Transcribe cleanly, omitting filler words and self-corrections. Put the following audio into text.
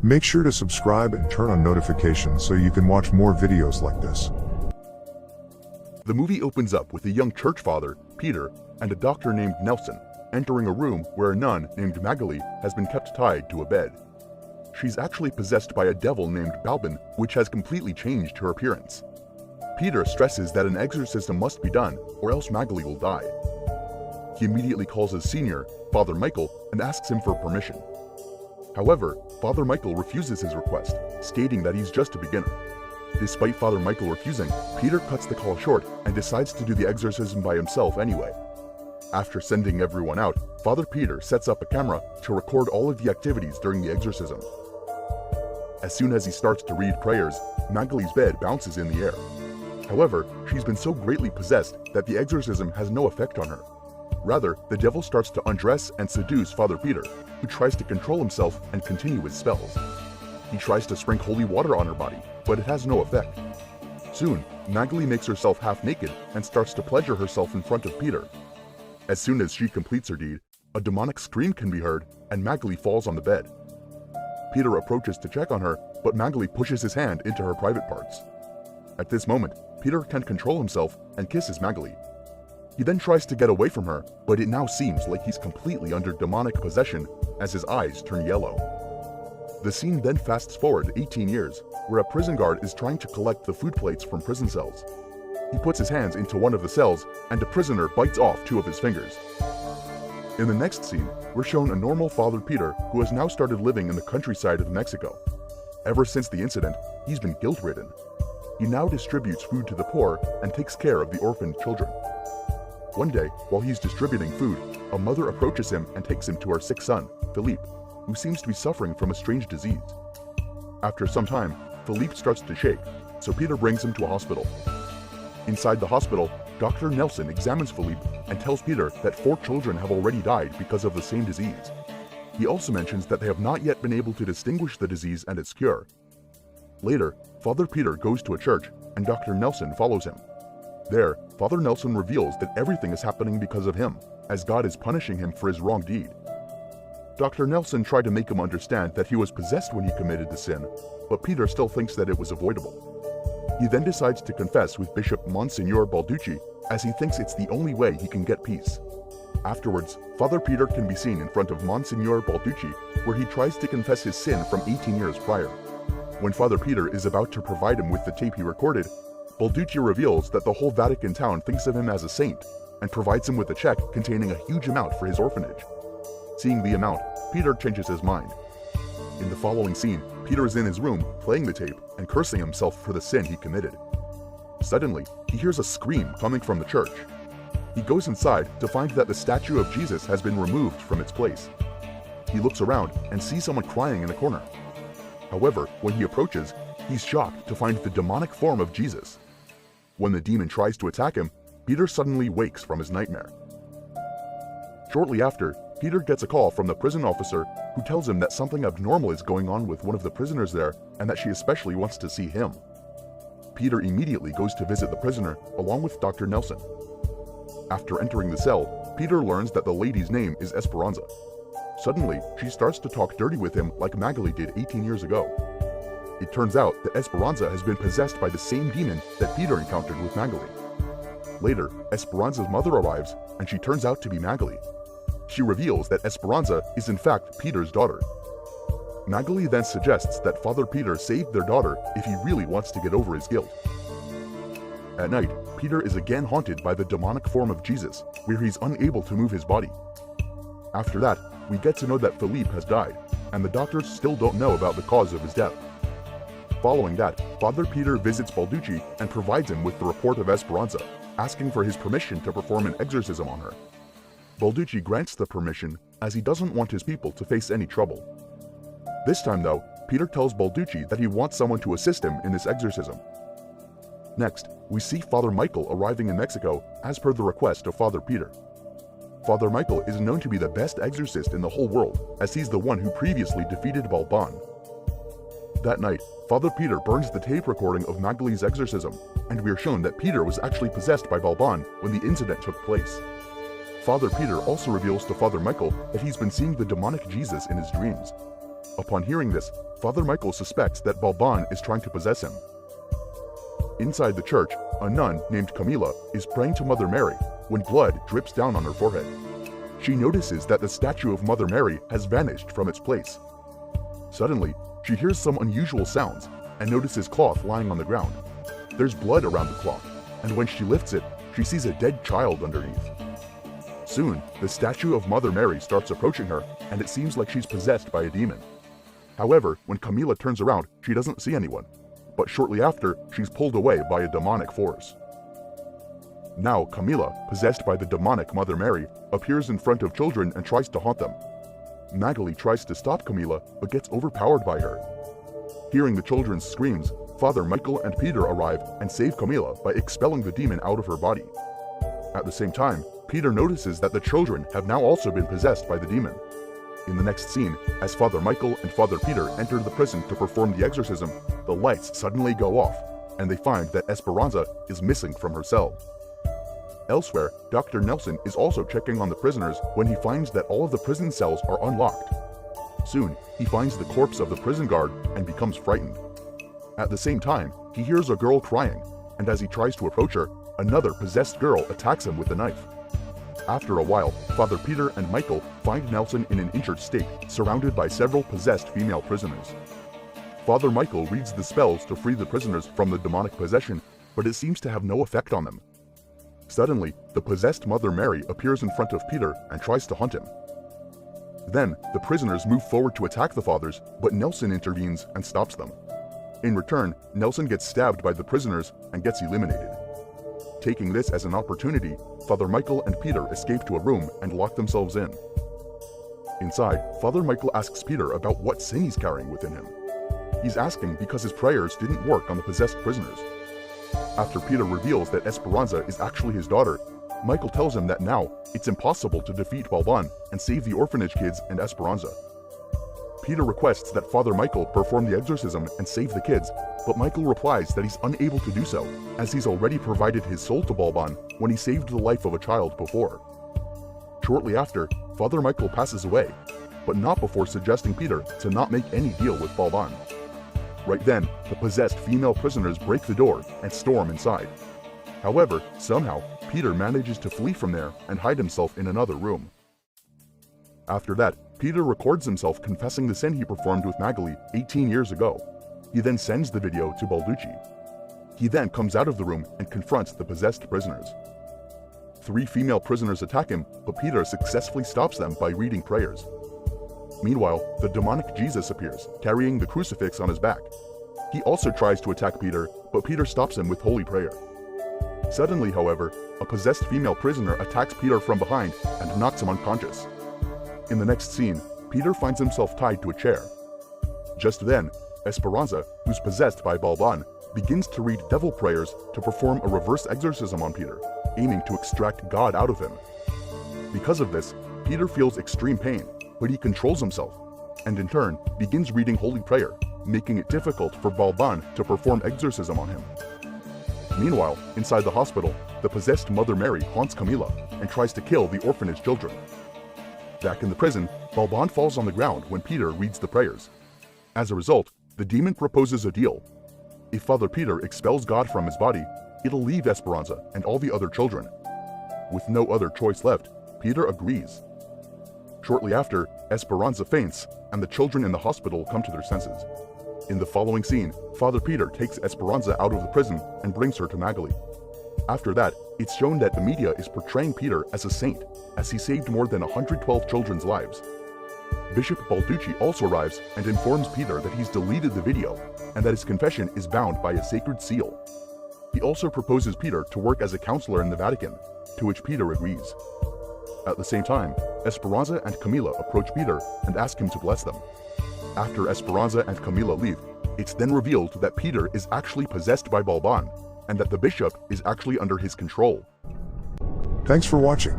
Make sure to subscribe and turn on notifications so you can watch more videos like this. The movie opens up with a young church father, Peter, and a doctor named Nelson entering a room where a nun named Magali has been kept tied to a bed. She's actually possessed by a devil named Balbin, which has completely changed her appearance. Peter stresses that an exorcism must be done, or else Magali will die. He immediately calls his senior, Father Michael, and asks him for permission. However, Father Michael refuses his request, stating that he's just a beginner. Despite Father Michael refusing, Peter cuts the call short and decides to do the exorcism by himself anyway. After sending everyone out, Father Peter sets up a camera to record all of the activities during the exorcism. As soon as he starts to read prayers, Magali's bed bounces in the air. However, she's been so greatly possessed that the exorcism has no effect on her. Rather, the devil starts to undress and seduce Father Peter, who tries to control himself and continue his spells. He tries to sprinkle holy water on her body, but it has no effect. Soon, Magali makes herself half naked and starts to pleasure herself in front of Peter. As soon as she completes her deed, a demonic scream can be heard and Magali falls on the bed. Peter approaches to check on her, but Magali pushes his hand into her private parts. At this moment, Peter can't control himself and kisses Magali. He then tries to get away from her, but it now seems like he's completely under demonic possession as his eyes turn yellow. The scene then fasts forward 18 years, where a prison guard is trying to collect the food plates from prison cells. He puts his hands into one of the cells, and a prisoner bites off 2 of his fingers. In the next scene, we're shown a normal Father Peter who has now started living in the countryside of Mexico. Ever since the incident, he's been guilt-ridden. He now distributes food to the poor and takes care of the orphaned children. One day, while he's distributing food, a mother approaches him and takes him to her sick son, Philippe, who seems to be suffering from a strange disease. After some time, Philippe starts to shake, so Peter brings him to a hospital. Inside the hospital, Dr. Nelson examines Philippe and tells Peter that 4 children have already died because of the same disease. He also mentions that they have not yet been able to distinguish the disease and its cure. Later, Father Peter goes to a church and Dr. Nelson follows him. There, Father Nelson reveals that everything is happening because of him, as God is punishing him for his wrong deed. Dr. Nelson tried to make him understand that he was possessed when he committed the sin, but Peter still thinks that it was avoidable. He then decides to confess with Bishop Monsignor Balducci, as he thinks it's the only way he can get peace. Afterwards, Father Peter can be seen in front of Monsignor Balducci, where he tries to confess his sin from 18 years prior. When Father Peter is about to provide him with the tape he recorded, Balducci reveals that the whole Vatican town thinks of him as a saint and provides him with a check containing a huge amount for his orphanage. Seeing the amount, Peter changes his mind. In the following scene, Peter is in his room playing the tape and cursing himself for the sin he committed. Suddenly, he hears a scream coming from the church. He goes inside to find that the statue of Jesus has been removed from its place. He looks around and sees someone crying in a corner. However, when he approaches, he's shocked to find the demonic form of Jesus. When the demon tries to attack him, Peter suddenly wakes from his nightmare. Shortly after, Peter gets a call from the prison officer who tells him that something abnormal is going on with one of the prisoners there and that she especially wants to see him. Peter immediately goes to visit the prisoner along with Dr. Nelson. After entering the cell, Peter learns that the lady's name is Esperanza. Suddenly, she starts to talk dirty with him like Magali did 18 years ago. It turns out that Esperanza has been possessed by the same demon that Peter encountered with Magali. Later, Esperanza's mother arrives, and she turns out to be Magali. She reveals that Esperanza is in fact Peter's daughter. Magali then suggests that Father Peter save their daughter if he really wants to get over his guilt. At night, Peter is again haunted by the demonic form of Jesus, where he's unable to move his body. After that, we get to know that Philippe has died, and the doctors still don't know about the cause of his death. Following that, Father Peter visits Balducci and provides him with the report of Esperanza, asking for his permission to perform an exorcism on her. Balducci grants the permission as he doesn't want his people to face any trouble. This time though, Peter tells Balducci that he wants someone to assist him in this exorcism. Next, we see Father Michael arriving in Mexico as per the request of Father Peter. Father Michael is known to be the best exorcist in the whole world, as he's the one who previously defeated Balban. That night, Father Peter burns the tape recording of Magali's exorcism, and we are shown that Peter was actually possessed by Balban when the incident took place. Father Peter also reveals to Father Michael that he's been seeing the demonic Jesus in his dreams. Upon hearing this, Father Michael suspects that Balban is trying to possess him. Inside the church, a nun named Camilla is praying to Mother Mary when blood drips down on her forehead. She notices that the statue of Mother Mary has vanished from its place. Suddenly, she hears some unusual sounds and notices cloth lying on the ground. There's blood around the cloth, and when she lifts it, she sees a dead child underneath. Soon, the statue of Mother Mary starts approaching her, and it seems like she's possessed by a demon. However, when Camilla turns around, she doesn't see anyone, but shortly after, she's pulled away by a demonic force. Now, Camilla, possessed by the demonic Mother Mary, appears in front of children and tries to haunt them. Magali tries to stop Camilla, but gets overpowered by her. Hearing the children's screams, Father Michael and Peter arrive and save Camilla by expelling the demon out of her body. At the same time, Peter notices that the children have now also been possessed by the demon. In the next scene, as Father Michael and Father Peter enter the prison to perform the exorcism, the lights suddenly go off, and they find that Esperanza is missing from her cell. Elsewhere, Dr. Nelson is also checking on the prisoners when he finds that all of the prison cells are unlocked. Soon, he finds the corpse of the prison guard and becomes frightened. At the same time, he hears a girl crying, and as he tries to approach her, another possessed girl attacks him with a knife. After a while, Father Peter and Michael find Nelson in an injured state, surrounded by several possessed female prisoners. Father Michael reads the spells to free the prisoners from the demonic possession, but it seems to have no effect on them. Suddenly, the possessed Mother Mary appears in front of Peter and tries to hunt him. Then, the prisoners move forward to attack the fathers, but Nelson intervenes and stops them. In return, Nelson gets stabbed by the prisoners and gets eliminated. Taking this as an opportunity, Father Michael and Peter escape to a room and lock themselves in. Inside, Father Michael asks Peter about what sin he's carrying within him. He's asking because his prayers didn't work on the possessed prisoners. After Peter reveals that Esperanza is actually his daughter, Michael tells him that now it's impossible to defeat Balban and save the orphanage kids and Esperanza. Peter requests that Father Michael perform the exorcism and save the kids, but Michael replies that he's unable to do so, as he's already provided his soul to Balban when he saved the life of a child before. Shortly after, Father Michael passes away, but not before suggesting Peter to not make any deal with Balban. Right then, the possessed female prisoners break the door and storm inside. However, somehow, Peter manages to flee from there and hide himself in another room. After that, Peter records himself confessing the sin he performed with Magali 18 years ago. He then sends the video to Balducci. He then comes out of the room and confronts the possessed prisoners. 3 female prisoners attack him, but Peter successfully stops them by reading prayers. Meanwhile, the demonic Jesus appears, carrying the crucifix on his back. He also tries to attack Peter, but Peter stops him with holy prayer. Suddenly, however, a possessed female prisoner attacks Peter from behind and knocks him unconscious. In the next scene, Peter finds himself tied to a chair. Just then, Esperanza, who's possessed by Balban, begins to read devil prayers to perform a reverse exorcism on Peter, aiming to extract God out of him. Because of this, Peter feels extreme pain, but he controls himself, and in turn begins reading holy prayer, making it difficult for Balban to perform exorcism on him. Meanwhile, inside the hospital, the possessed Mother Mary haunts Camilla and tries to kill the orphanage children. Back in the prison, Balban falls on the ground when Peter reads the prayers. As a result, the demon proposes a deal. If Father Peter expels God from his body, it'll leave Esperanza and all the other children. With no other choice left, Peter agrees. Shortly after, Esperanza faints, and the children in the hospital come to their senses. In the following scene, Father Peter takes Esperanza out of the prison and brings her to Magali. After that, it's shown that the media is portraying Peter as a saint, as he saved more than 112 children's lives. Bishop Balducci also arrives and informs Peter that he's deleted the video, and that his confession is bound by a sacred seal. He also proposes Peter to work as a counselor in the Vatican, to which Peter agrees. At the same time, Esperanza and Camilla approach Peter and ask him to bless them. After Esperanza and Camilla leave, it's then revealed that Peter is actually possessed by Balban, and that the bishop is actually under his control. Thanks for watching.